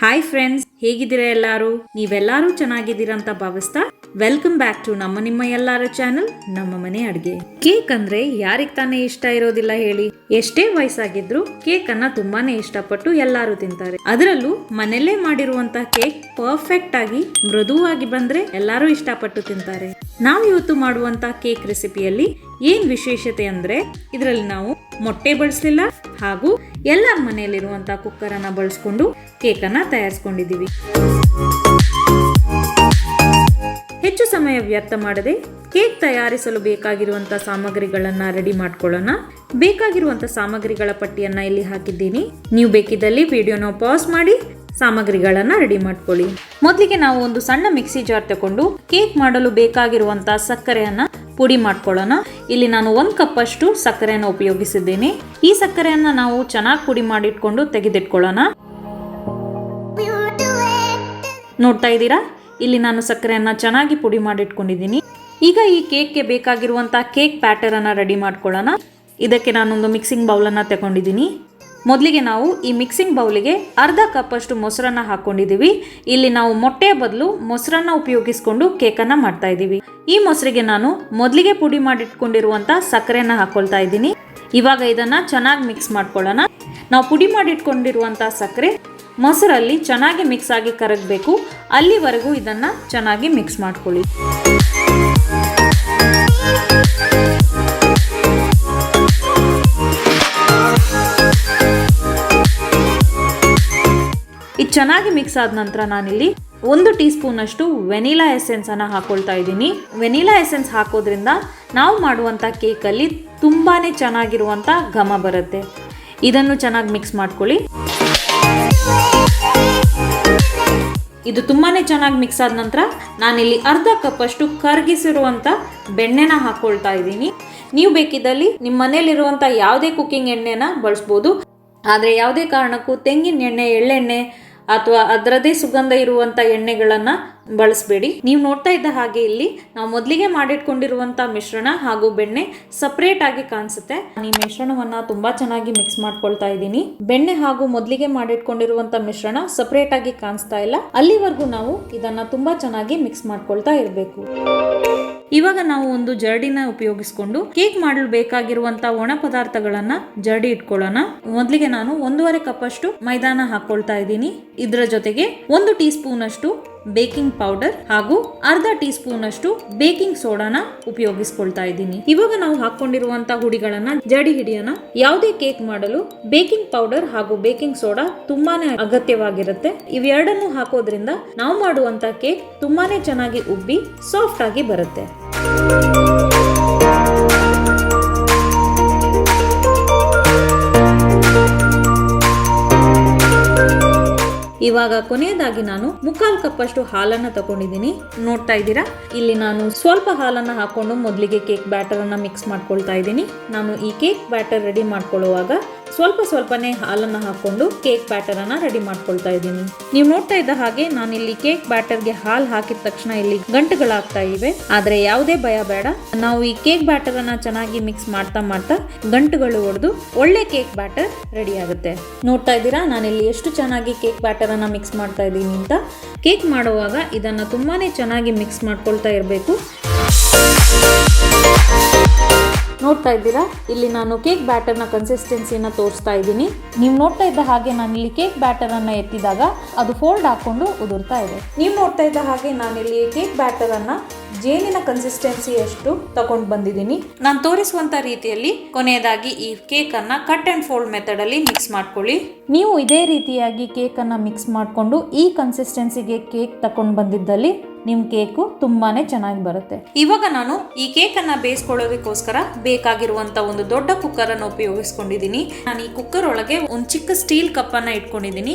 Hi friends, ಹೇಗಿದ್ದೀರಾ ಎಲ್ಲರೂ? ನೀವೆಲ್ಲರೂ ಚೆನ್ನಾಗಿದ್ದೀರಾ ಅಂತ ಭಾವಿಸ್ತಾ ವೆಲ್ಕಮ್ ಬ್ಯಾಕ್ ಟು ನಿಮ್ಮ ಎಲ್ಲರ ಚಾನಲ್ ನಮ್ಮ ಮನೆ ಅಡುಗೆ. ಕೇಕ್ ಅಂದ್ರೆ ಯಾರಿಗ್ ತಾನೇ ಇಷ್ಟ ಇರೋದಿಲ್ಲ ಹೇಳಿ? ಎಷ್ಟೇ ವಯಸ್ಸಾಗಿದ್ರು ಕೇಕ್ ಅನ್ನ ತುಂಬಾನೇ ಇಷ್ಟಪಟ್ಟು ಎಲ್ಲರೂ ತಿಂತಾರೆ. ಅದರಲ್ಲೂ ಮನೆಯಲ್ಲೇ ಮಾಡಿರುವಂತ ಕೇಕ್ ಪರ್ಫೆಕ್ಟ್ ಆಗಿ ಮೃದುವಾಗಿ ಬಂದ್ರೆ ಎಲ್ಲರೂ ಇಷ್ಟಪಟ್ಟು ತಿಂತಾರೆ. ನಾವು ಇವತ್ತು ಮಾಡುವಂತ ಕೇಕ್ ರೆಸಿಪಿಯಲ್ಲಿ ಏನ್ ವಿಶೇಷತೆ ಅಂದ್ರೆ ಇದರಲ್ಲಿ ನಾವು ಮೊಟ್ಟೆ ಬಳಸಲಿಲ್ಲ ಹಾಗೂ ಎಲ್ಲರ ಮನೆಯಲ್ಲಿರುವಂತ ಕುಕ್ಕರ್ ಅನ್ನ ಬಳಸ್ಕೊಂಡು ಕೇಕ್ ಅನ್ನ ತಯಾರಿಸ್ಕೊಂಡಿದ್ದೀವಿ. ಹೆಚ್ಚು ಸಮಯ ವ್ಯರ್ಥ ಮಾಡದೆ ಕೇಕ್ ತಯಾರಿಸಲು ಬೇಕಾಗಿರುವಂತಹ ಸಾಮಗ್ರಿಗಳನ್ನ ರೆಡಿ ಮಾಡ್ಕೊಳ್ಳೋಣ. ಬೇಕಾಗಿರುವಂತಹ ಸಾಮಗ್ರಿಗಳ ಪಟ್ಟಿಯನ್ನ ಇಲ್ಲಿ ಹಾಕಿದ್ದೀನಿ. ನೀವು ಬೇಕಿದ್ದಲ್ಲಿ ವಿಡಿಯೋನ ಪಾಸ್ ಮಾಡಿ ಸಾಮಗ್ರಿಗಳನ್ನ ರೆಡಿ ಮಾಡ್ಕೊಳ್ಳಿ. ಮೊದಲಿಗೆ ನಾವು ಒಂದು ಸಣ್ಣ ಮಿಕ್ಸಿ ಜಾರ್ ತಗೊಂಡು ಕೇಕ್ ಮಾಡಲು ಬೇಕಾಗಿರುವಂತಹ ಸಕ್ಕರೆಯನ್ನ ಪುಡಿ ಮಾಡ್ಕೊಳ್ಳೋಣ. ಇಲ್ಲಿ ನಾನು 1 ಕಪ್ ಅಷ್ಟು ಸಕ್ಕರೆಯನ್ನು ಉಪಯೋಗಿಸಿದ್ದೇನೆ. ಈ ಸಕ್ಕರೆಯನ್ನ ನಾವು ಚೆನ್ನಾಗಿ ಪುಡಿ ಮಾಡಿಟ್ಕೊಂಡು ತೆಗೆದಿಟ್ಕೊಳ್ಳೋಣ. ನೋಡ್ತಾ ಇದ್ದೀರಾ, ಇಲ್ಲಿ ನಾನು ಸಕ್ಕರೆಯನ್ನ ಚೆನ್ನಾಗಿ ಪುಡಿ ಮಾಡಿಟ್ಕೊಂಡಿದ್ದೀನಿ. ಈಗ ಈ ಕೇಕ್ಗೆ ಬೇಕಾಗಿರುವಂತಹ ಕೇಕ್ ಬ್ಯಾಟರ್ ಅನ್ನ ರೆಡಿ ಮಾಡ್ಕೊಳ್ಳೋಣ. ಇದಕ್ಕೆ ನಾನೊಂದು ಮಿಕ್ಸಿಂಗ್ ಬೌಲನ್ನು ತಗೊಂಡಿದ್ದೀನಿ. ಮೊದಲಿಗೆ ನಾವು ಈ ಮಿಕ್ಸಿಂಗ್ ಬೌಲಿಗೆ ಅರ್ಧ ಕಪ್ ಅಷ್ಟು ಮೊಸರನ್ನ ಹಾಕೊಂಡಿದ್ದೀವಿ. ಇಲ್ಲಿ ನಾವು ಮೊಟ್ಟೆಯ ಬದಲು ಮೊಸರನ್ನ ಉಪಯೋಗಿಸ್ಕೊಂಡು ಕೇಕನ್ನು ಮಾಡ್ತಾ ಇದ್ದೀವಿ. ಈ ಮೊಸರಿಗೆ ನಾನು ಮೊದಲಿಗೆ ಪುಡಿ ಮಾಡಿಟ್ಕೊಂಡಿರುವಂಥ ಸಕ್ಕರೆಯನ್ನು ಹಾಕೊಳ್ತಾ ಇದ್ದೀನಿ. ಇವಾಗ ಇದನ್ನು ಚೆನ್ನಾಗಿ ಮಿಕ್ಸ್ ಮಾಡ್ಕೊಳ್ಳೋಣ. ನಾವು ಪುಡಿ ಮಾಡಿಟ್ಕೊಂಡಿರುವಂಥ ಸಕ್ಕರೆ ಮೊಸರಲ್ಲಿ ಚೆನ್ನಾಗಿ ಮಿಕ್ಸ್ ಆಗಿ ಕರಗಬೇಕು. ಅಲ್ಲಿವರೆಗೂ ಇದನ್ನು ಚೆನ್ನಾಗಿ ಮಿಕ್ಸ್ ಮಾಡ್ಕೊಳ್ಳಿ. ಇದು ಚೆನ್ನಾಗಿ ಮಿಕ್ಸ್ ಆದ ನಂತರ ನಾನಿಲ್ಲಿ 1 ಟೀ ಸ್ಪೂನ್ ಅಷ್ಟು ವೆನಿಲಾ ಎಸೆನ್ಸ್ ಅನ್ನು ಹಾಕೊಳ್ತಾ ಇದ್ದೀನಿ. ವೆನಿಲಾ ಎಸೆನ್ಸ್ ಹಾಕೋದ್ರಿಂದ ನಾವು ಮಾಡುವಂಥ ಕೇಕಲ್ಲಿ ತುಂಬಾನೇ ಚೆನ್ನಾಗಿರುವಂಥ ಘಮ ಬರುತ್ತೆ. ಇದನ್ನು ಚೆನ್ನಾಗಿ ಮಿಕ್ಸ್ ಮಾಡ್ಕೊಳ್ಳಿ. ಇದು ತುಂಬಾನೇ ಚೆನ್ನಾಗಿ ಮಿಕ್ಸ್ ಆದ ನಂತರ ನಾನಿಲ್ಲಿ ಅರ್ಧ ಕಪ್ ಅಷ್ಟು ಕರಗಿಸಿರುವಂಥ ಬೆಣ್ಣೆನ ಹಾಕೊಳ್ತಾ ಇದ್ದೀನಿ. ನೀವು ಬೇಕಿದ್ದಲ್ಲಿ ನಿಮ್ಮ ಮನೇಲಿರುವಂಥ ಯಾವುದೇ ಕುಕ್ಕಿಂಗ್ ಎಣ್ಣೆನ ಬಳಸ್ಬೋದು. ಆದರೆ ಯಾವುದೇ ಕಾರಣಕ್ಕೂ ತೆಂಗಿನ ಎಣ್ಣೆ, ಎಳ್ಳೆಣ್ಣೆ ಅಥವಾ ಅದರದೇ ಸುಗಂಧ ಇರುವಂಥ ಎಣ್ಣೆಗಳನ್ನು ಬಳಸಬೇಡಿ. ನೀವು ನೋಡ್ತಾ ಇದ್ದ ಹಾಗೆ ಇಲ್ಲಿ ನಾವು ಮೊದಲಿಗೆ ಮಾಡಿಟ್ಕೊಂಡಿರುವಂಥ ಮಿಶ್ರಣ ಹಾಗೂ ಬೆಣ್ಣೆ ಸಪ್ರೇಟ್ ಆಗಿ ಕಾಣಿಸುತ್ತೆ. ಈ ಮಿಶ್ರಣವನ್ನು ತುಂಬಾ ಚೆನ್ನಾಗಿ ಮಿಕ್ಸ್ ಮಾಡ್ಕೊಳ್ತಾ ಇದ್ದೀನಿ. ಬೆಣ್ಣೆ ಹಾಗೂ ಮೊದಲಿಗೆ ಮಾಡಿಟ್ಕೊಂಡಿರುವಂಥ ಮಿಶ್ರಣ ಸಪ್ರೇಟ್ ಆಗಿ ಕಾಣಿಸ್ತಾ ಇಲ್ಲ. ಅಲ್ಲಿವರೆಗೂ ನಾವು ಇದನ್ನ ತುಂಬಾ ಚೆನ್ನಾಗಿ ಮಿಕ್ಸ್ ಮಾಡ್ಕೊಳ್ತಾ ಇರಬೇಕು. ಇವಾಗ ನಾವು ಒಂದು ಜರಡಿನ ಉಪಯೋಗಿಸ್ಕೊಂಡು ಕೇಕ್ ಮಾಡಲು ಬೇಕಾಗಿರುವಂತ ಒಣ ಪದಾರ್ಥಗಳನ್ನ ಜರಡಿ ಇಟ್ಕೊಳ್ಳೋಣ. ಮೊದಲಿಗೆ ನಾನು 1.5 ಕಪ್ ಅಷ್ಟು ಮೈದಾನ ಹಾಕೊಳ್ತಾ ಇದ್ದೀನಿ. ಇದರ ಜೊತೆಗೆ 1 ಟೀ ಸ್ಪೂನ್ ಅಷ್ಟು ಬೇಕಿಂಗ್ ಪೌಡರ್ ಹಾಗೂ ಅರ್ಧ ಟೀ ಸ್ಪೂನ್ ಅಷ್ಟು ಬೇಕಿಂಗ್ ಸೋಡಾನ ಉಪಯೋಗಿಸ್ಕೊಳ್ತಾ ಇದ್ದೀನಿ. ಇವಾಗ ನಾವು ಹಾಕೊಂಡಿರುವಂತ ಹುಡಿಗಳನ್ನ ಜರಡಿ ಹಿಡಿಯೋಣ. ಯಾವುದೇ ಕೇಕ್ ಮಾಡಲು ಬೇಕಿಂಗ್ ಪೌಡರ್ ಹಾಗೂ ಬೇಕಿಂಗ್ ಸೋಡಾ ತುಂಬಾನೇ ಅಗತ್ಯವಾಗಿರುತ್ತೆ. ಇವೆರಡನ್ನು ಹಾಕೋದ್ರಿಂದ ನಾವು ಮಾಡುವಂತ ಕೇಕ್ ತುಂಬಾನೇ ಚೆನ್ನಾಗಿ ಉಬ್ಬಿ ಸಾಫ್ಟ್ ಆಗಿ ಬರುತ್ತೆ. ಇವಾಗ ಕೊನೆಯದಾಗಿ ನಾನು 1/4 ಕಪ್ ಅಷ್ಟು ಹಾಲನ್ನ ತಗೊಂಡಿದ್ದೀನಿ. ನೋಡ್ತಾ ಇದ್ದೀರಾ, ಇಲ್ಲಿ ನಾನು ಸ್ವಲ್ಪ ಹಾಲನ್ನ ಹಾಕೊಂಡು ಮೊದಲಿಗೆ ಕೇಕ್ ಬ್ಯಾಟರ್ ಅನ್ನ ಮಿಕ್ಸ್ ಮಾಡ್ಕೊಳ್ತಾ ಇದ್ದೀನಿ. ನಾನು ಈ ಕೇಕ್ ಬ್ಯಾಟರ್ ರೆಡಿ ಮಾಡ್ಕೊಳ್ಳುವಾಗ ಸ್ವಲ್ಪನೇ ಹಾಲನ್ನ ಹಾಕೊಂಡು ಕೇಕ್ ಬ್ಯಾಟರ್ ಅನ್ನ ರೆಡಿ ಮಾಡ್ಕೊಳ್ತಾ ಇದ್ದೀನಿ. ನೀವು ನೋಡ್ತಾ ಇದ್ದ ಹಾಗೆ ನಾನು ಇಲ್ಲಿ ಕೇಕ್ ಬ್ಯಾಟರ್ಗೆ ಹಾಲು ಹಾಕಿದ ತಕ್ಷಣ ಇಲ್ಲಿ ಗಂಟುಗಳಾಗ್ತಾ ಇವೆ. ಆದ್ರೆ ಯಾವುದೇ ಭಯ ಬೇಡ. ನಾವು ಈ ಕೇಕ್ ಬ್ಯಾಟರ್ ಅನ್ನ ಚೆನ್ನಾಗಿ ಮಿಕ್ಸ್ ಮಾಡ್ತಾ ಗಂಟುಗಳು ಹೊಡೆದು ಒಳ್ಳೆ ಕೇಕ್ ಬ್ಯಾಟರ್ ರೆಡಿ ಆಗುತ್ತೆ. ನೋಡ್ತಾ ಇದ್ದೀರಾ, ನಾನಿಲ್ಲಿ ಎಷ್ಟು ಚೆನ್ನಾಗಿ ಕೇಕ್ ಬ್ಯಾಟರ್ ಅನ್ನ ಮಿಕ್ಸ್ ಮಾಡ್ತಾ ಇದ್ದೀನಿ ಅಂತ. ಕೇಕ್ ಮಾಡುವಾಗ ಇದನ್ನ ತುಂಬಾನೇ ಚೆನ್ನಾಗಿ ಮಿಕ್ಸ್ ಮಾಡ್ಕೊಳ್ತಾ ಇರಬೇಕು. ನೋಡ್ತಾ ಇದ್ದೀರಾ, ಇಲ್ಲಿ ನಾನು ಕೇಕ್ ಬ್ಯಾಟರ್ನ ಕನ್ಸಿಸ್ಟೆನ್ಸಿನ ತೋರಿಸ್ತಾ ಇದ್ದೀನಿ. ನೀವು ನೋಡ್ತಾ ಇದ್ದ ಹಾಗೆ ನಾನಿಲ್ಲಿ ಕೇಕ್ ಬ್ಯಾಟರ್ ಅನ್ನ ಎತ್ತಿದಾಗ ಅದು ಫೋಲ್ಡ್ ಹಾಕೊಂಡು ಉದುರ್ತಾ ಇದೆ. ನೀವು ನೋಡ್ತಾ ಇದ್ದ ಹಾಗೆ ನಾನಿಲ್ಲಿ ಕೇಕ್ ಬ್ಯಾಟರ್ ಅನ್ನ ಜೇನಿನ ಕನ್ಸಿಸ್ಟೆನ್ಸಿ ಎಷ್ಟು ತಗೊಂಡು ಬಂದಿದ್ದೀನಿ. ನಾನು ತೋರಿಸುವಂತ ರೀತಿಯಲ್ಲಿ ಕೊನೆಯದಾಗಿ ಈ ಕೇಕ್ ಅನ್ನ ಕಟ್ ಅಂಡ್ ಫೋಲ್ಡ್ ಮೆಥಡ್ ಅಲ್ಲಿ ಮಿಕ್ಸ್ ಮಾಡ್ಕೊಳ್ಳಿ. ನೀವು ಇದೇ ರೀತಿಯಾಗಿ ಕೇಕ್ ಅನ್ನ ಮಿಕ್ಸ್ ಮಾಡಿಕೊಂಡು ಈ ಕನ್ಸಿಸ್ಟೆನ್ಸಿಗೆ ಕೇಕ್ ತಗೊಂಡು ಬಂದಿದ್ದಲ್ಲಿ ನಿಮ್ ಕೇಕು ತುಂಬಾನೇ ಚೆನ್ನಾಗಿ ಬರುತ್ತೆ. ಇವಾಗ ನಾನು ಈ ಕೇಕ್ ಅನ್ನ ಬೇಯಿಸ್ಕೊಳ್ಳೋದಕ್ಕೋಸ್ಕರ ಬೇಕಾಗಿರುವಂತ ಒಂದು ದೊಡ್ಡ ಕುಕ್ಕರ್ ಅನ್ನು ಉಪಯೋಗಿಸ್ಕೊಂಡಿದ್ದೀನಿ. ನಾನು ಈ ಕುಕ್ಕರ್ ಒಳಗೆ ಒಂದು ಚಿಕ್ಕ ಸ್ಟೀಲ್ ಕಪ್ ಅನ್ನ ಇಟ್ಕೊಂಡಿದ್ದೀನಿ.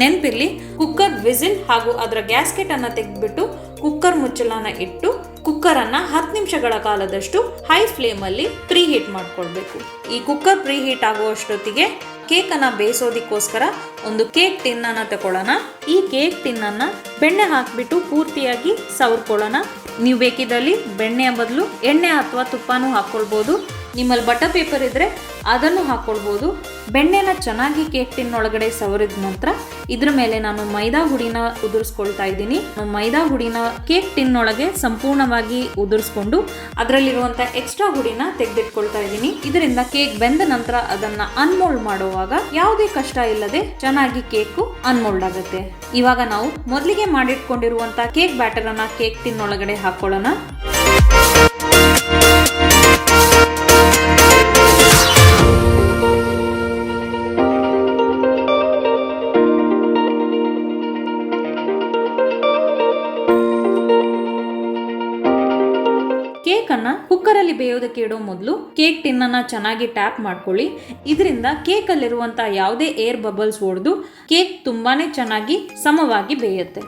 ನೆನಪಿರ್ಲಿ, ಕುಕ್ಕರ್ ವಿಸಿಲ್ ಹಾಗೂ ಅದರ ಗ್ಯಾಸ್ಕೆಟ್ ಅನ್ನ ತೆಗೆದ್ಬಿಟ್ಟು ಕುಕ್ಕರ್ ಮುಚ್ಚಳನ ಇಟ್ಟು ಕುಕ್ಕರ್ ಅನ್ನ 10 ನಿಮಿಷಗಳ ಕಾಲದಷ್ಟು ಹೈ ಫ್ಲೇಮ್ ಅಲ್ಲಿ ಪ್ರೀ ಹೀಟ್ ಮಾಡ್ಕೊಳ್ಬೇಕು. ಈ ಕುಕ್ಕರ್ ಪ್ರೀ ಹೀಟ್ ಆಗುವಷ್ಟೊತ್ತಿಗೆ ಕೇಕ್ ಅನ್ನ ಬೇಯಿಸೋದಕ್ಕೋಸ್ಕರ ಒಂದು ಕೇಕ್ ಟಿನ್ ಅನ್ನ ತಗೊಳ್ಳೋಣ. ಈ ಕೇಕ್ ಟಿನ್ ಅನ್ನ ಬೆಣ್ಣೆ ಹಾಕ್ಬಿಟ್ಟು ಪೂರ್ತಿಯಾಗಿ ಸವರ್ಕೊಳ್ಳೋಣ. ನೀವು ಬೇಕಿದ್ದಲ್ಲಿ ಬೆಣ್ಣೆಯ ಬದಲು ಎಣ್ಣೆ ಅಥವಾ ತುಪ್ಪನೂ ಹಾಕೊಳ್ಬಹುದು. ನಿಮ್ಮಲ್ಲಿ ಬಟರ್ ಪೇಪರ್ ಇದ್ದರೆ ಅದನ್ನು ಹಾಕ್ಕೊಳ್ಬೋದು. ಬೆಣ್ಣೆನ ಚೆನ್ನಾಗಿ ಕೇಕ್ ಟಿನ್ ಒಳಗಡೆ ಸವರಿದ ನಂತರ ಇದ್ರ ಮೇಲೆ ನಾನು ಮೈದಾ ಹುಡಿನ ಉದುರಿಸ್ಕೊಳ್ತಾ ಇದ್ದೀನಿ. ಮೈದಾ ಹುಡಿನ ಕೇಕ್ ಟಿನ್ ಒಳಗೆ ಸಂಪೂರ್ಣವಾಗಿ ಉದುರಿಸ್ಕೊಂಡು ಅದರಲ್ಲಿರುವಂಥ ಎಕ್ಸ್ಟ್ರಾ ಹುಡಿನ ತೆಗೆದಿಟ್ಕೊಳ್ತಾ ಇದ್ದೀನಿ. ಇದರಿಂದ ಕೇಕ್ ಬೆಂದ ನಂತರ ಅದನ್ನ ಅನ್ಮೋಲ್ಡ್ ಮಾಡುವಾಗ ಯಾವುದೇ ಕಷ್ಟ ಇಲ್ಲದೆ ಚೆನ್ನಾಗಿ ಕೇಕ್ ಅನ್ಮೋಲ್ಡ್ ಆಗುತ್ತೆ. ಇವಾಗ ನಾವು ಮೊದಲಿಗೆ ಮಾಡಿಟ್ಕೊಂಡಿರುವಂತ ಕೇಕ್ ಬ್ಯಾಟರ್ ಅನ್ನ ಕೇಕ್ ಟಿನ್ ಒಳಗಡೆ ಹಾಕೊಳ್ಳೋಣ. ಕೇಕನ್ನು ಕುಕ್ಕರಲ್ಲಿ ಬೇಯೋದಕ್ಕೆ ಇಡೋ ಮೊದಲು ಕೇಕ್ ಟಿನ್ನನ್ನು ಚೆನ್ನಾಗಿ ಟ್ಯಾಪ್ ಮಾಡ್ಕೊಳ್ಳಿ. ಇದರಿಂದ ಕೇಕಲ್ಲಿರುವಂಥ ಯಾವುದೇ ಏರ್ ಬಬಲ್ಸ್ ಒಡೆದು ಕೇಕ್ ತುಂಬಾನೇ ಚೆನ್ನಾಗಿ ಸಮವಾಗಿ ಬೇಯುತ್ತೆ.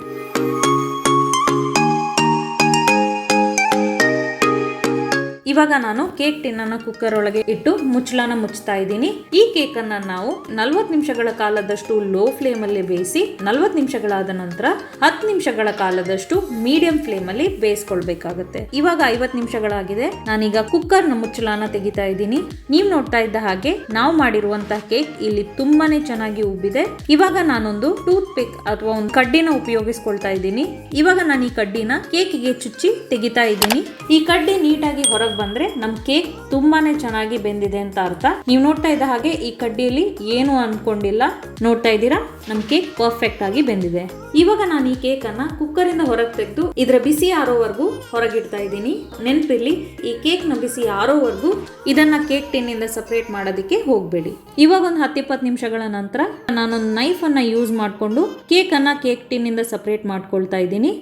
ಇವಾಗ ನಾನು ಕೇಕ್ ಟಿನ್ನನ್ನು ಕುಕ್ಕರ್ ಒಳಗೆ ಇಟ್ಟು ಮುಚ್ಚಳನ ಮುಚ್ತಾ ಇದ್ದೀನಿ. ಈ ಕೇಕನ್ನು ನಾವು 40 ನಿಮಿಷಗಳ ಕಾಲದಷ್ಟು ಲೋ ಫ್ಲೇಮಲ್ಲಿ ಬೇಯಿಸಿ 40 ನಿಮಿಷಗಳಾದ ನಂತರ 10 ನಿಮಿಷಗಳ ಕಾಲದಷ್ಟು ಮೀಡಿಯಂ ಫ್ಲೇಮಲ್ಲಿ ಬೇಯಿಸ್ಕೊಳ್ಬೇಕಾಗುತ್ತೆ. ಇವಾಗ 50 ನಿಮಿಷಗಳಾಗಿದೆ. ನಾನೀಗ ಕುಕ್ಕರ್ನ ಮುಚ್ಚಳನ ತೆಗಿತಾ ಇದ್ದೀನಿ. ನೀವು ನೋಡ್ತಾ ಇದ್ದ ಹಾಗೆ ನಾವು ಮಾಡಿರುವಂತಹ ಕೇಕ್ ಇಲ್ಲಿ ತುಂಬಾನೇ ಚೆನ್ನಾಗಿ ಉಬ್ಬಿದೆ. ಇವಾಗ ನಾನೊಂದು ಟೂತ್ ಪಿಕ್ ಅಥವಾ ಒಂದು ಕಡ್ಡಿನ ಉಪಯೋಗಿಸ್ಕೊಳ್ತಾ ಇದ್ದೀನಿ. ಇವಾಗ ನಾನು ಈ ಕಡ್ಡಿನ ಕೇಕಿಗೆ ಚುಚ್ಚಿ ತೆಗಿತಾ ಇದ್ದೀನಿ. ಈ ಕಡ್ಡಿ ನೀಟಾಗಿ ಹೊರಗೆ ಬಂದ್ರೆ ನಮ್ ಕೇಕ್ ತುಂಬಾನೇ ಚೆನ್ನಾಗಿ ಬೆಂದಿದೆ ಅಂತ ಅರ್ಥ. ನೀವು ನೋಡ್ತಾ ಇದ್ದ ಹಾಗೆ ಈ ಕಡ್ಡಿಯಲ್ಲಿ ಏನು ಅನ್ಕೊಂಡಿಲ್ಲ. ನೋಡ್ತಾ ಇದ್ದೀರಾ, ನಮ್ ಕೇಕ್ ಪರ್ಫೆಕ್ಟ್ ಆಗಿ ಬೆಂದಿದೆ. ಇವಾಗ ನಾನು ಈ ಕೇಕ್ ಅನ್ನ ಕುಕ್ಕರ್ ಇಂದ ಹೊರಗೆ ತೆಗೆದು ಇದರ ಬಿಸಿ ಆರೋವರೆಗೂ ಹೊರಗಿಡ್ತಾ ಇದ್ದೀನಿ. ನೆನಪಿರ್ಲಿ, ಈ ಕೇಕ್ ನ ಬಿಸಿ ಆರೋವರೆಗೂ ಇದನ್ನ ಕೇಕ್ ಟಿನ್ ಇಂದ ಸಪರೇಟ್ ಮಾಡೋದಕ್ಕೆ ಹೋಗ್ಬೇಡಿ. ಇವಾಗ ಒಂದು 10-20 ನಿಮಿಷಗಳ ನಂತರ ನಾನೊಂದು ನೈಫ್ ಅನ್ನ ಯೂಸ್ ಮಾಡಿಕೊಂಡು ಕೇಕ್ ಅನ್ನ ಕೇಕ್ ಟಿನ್ ಇಂದ ಸಪರೇಟ್ ಮಾಡ್ಕೊಳ್ತಾ ಇದ್ದೀನಿ.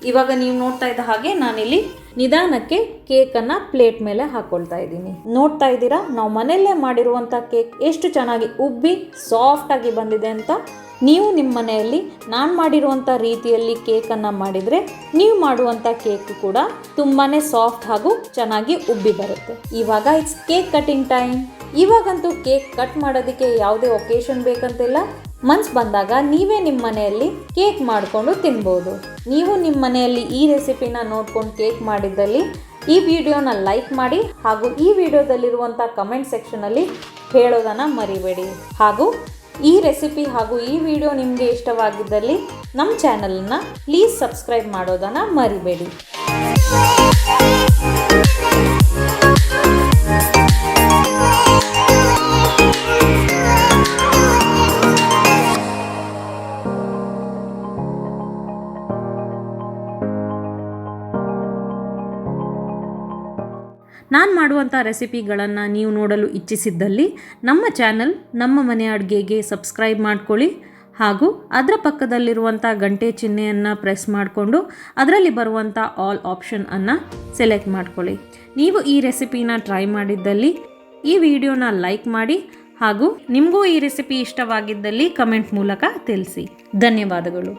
ಇವಾಗ ನೀವು ನೋಡ್ತಾ ಇದ್ದ ಹಾಗೆ ನಾನಿಲ್ಲಿ ನಿಧಾನಕ್ಕೆ ಕೇಕನ್ನು ಪ್ಲೇಟ್ ಮೇಲೆ ಹಾಕೊಳ್ತಾ ಇದ್ದೀನಿ. ನೋಡ್ತಾ ಇದ್ದೀರಾ, ನಾವು ಮನೆಯಲ್ಲೇ ಮಾಡಿರುವಂಥ ಕೇಕ್ ಎಷ್ಟು ಚೆನ್ನಾಗಿ ಉಬ್ಬಿ ಸಾಫ್ಟ್ ಆಗಿ ಬಂದಿದೆ ಅಂತ. ನೀವು ನಿಮ್ಮ ಮನೆಯಲ್ಲಿ ನಾನು ಮಾಡಿರುವಂಥ ರೀತಿಯಲ್ಲಿ ಕೇಕನ್ನು ಮಾಡಿದರೆ ನೀವು ಮಾಡುವಂಥ ಕೇಕ್ ಕೂಡ ತುಂಬಾ ಸಾಫ್ಟ್ ಹಾಗೂ ಚೆನ್ನಾಗಿ ಉಬ್ಬಿ ಬರುತ್ತೆ. ಇವಾಗ ಇಟ್ಸ್ ಕೇಕ್ ಕಟಿಂಗ್ ಟೈಮ್. ಇವಾಗಂತೂ ಕೇಕ್ ಕಟ್ ಮಾಡೋದಕ್ಕೆ ಯಾವುದೇ ಒಕೇಶನ್ ಬೇಕಂತಿಲ್ಲ. ಮನ್ಸು ಬಂದಾಗ ನೀವೇ ನಿಮ್ಮ ಮನೆಯಲ್ಲಿ ಕೇಕ್ ಮಾಡಿಕೊಂಡು ತಿನ್ಬೋದು. ನೀವು ನಿಮ್ಮ ಮನೆಯಲ್ಲಿ ಈ ರೆಸಿಪಿನ ನೋಡ್ಕೊಂಡು ಕೇಕ್ ಮಾಡಿದ್ದಲ್ಲಿ ಈ ವಿಡಿಯೋನ ಲೈಕ್ ಮಾಡಿ ಹಾಗೂ ಈ ವಿಡಿಯೋದಲ್ಲಿರುವಂಥ ಕಮೆಂಟ್ ಸೆಕ್ಷನಲ್ಲಿ ಹೇಳೋದನ್ನು ಮರಿಬೇಡಿ. ಹಾಗೂ ಈ ರೆಸಿಪಿ ಹಾಗೂ ಈ ವಿಡಿಯೋ ನಿಮಗೆ ಇಷ್ಟವಾಗಿದ್ದಲ್ಲಿ ನಮ್ಮ ಚಾನಲನ್ನು ಪ್ಲೀಸ್ ಸಬ್ಸ್ಕ್ರೈಬ್ ಮಾಡೋದನ್ನು ಮರಿಬೇಡಿ. ನಾನು ಮಾಡುವಂಥ ರೆಸಿಪಿಗಳನ್ನು ನೀವು ನೋಡಲು ಇಚ್ಛಿಸಿದ್ದಲ್ಲಿ ನಮ್ಮ ಚಾನಲ್ ನಮ್ಮ ಮನೆ ಅಡುಗೆಗೆ ಸಬ್ಸ್ಕ್ರೈಬ್ ಮಾಡ್ಕೊಳ್ಳಿ ಹಾಗೂ ಅದರ ಪಕ್ಕದಲ್ಲಿರುವಂಥ ಗಂಟೆ ಚಿಹ್ನೆಯನ್ನು ಪ್ರೆಸ್ ಮಾಡಿಕೊಂಡು ಅದರಲ್ಲಿ ಬರುವಂಥ ಆಲ್ ಆಪ್ಷನನ್ನು ಸೆಲೆಕ್ಟ್ ಮಾಡ್ಕೊಳ್ಳಿ. ನೀವು ಈ ರೆಸಿಪಿನ ಟ್ರೈ ಮಾಡಿದ್ದಲ್ಲಿ ಈ ವಿಡಿಯೋನ ಲೈಕ್ ಮಾಡಿ ಹಾಗೂ ನಿಮಗೂ ಈ ರೆಸಿಪಿ ಇಷ್ಟವಾಗಿದ್ದಲ್ಲಿ ಕಮೆಂಟ್ ಮೂಲಕ ತಿಳಿಸಿ. ಧನ್ಯವಾದಗಳು.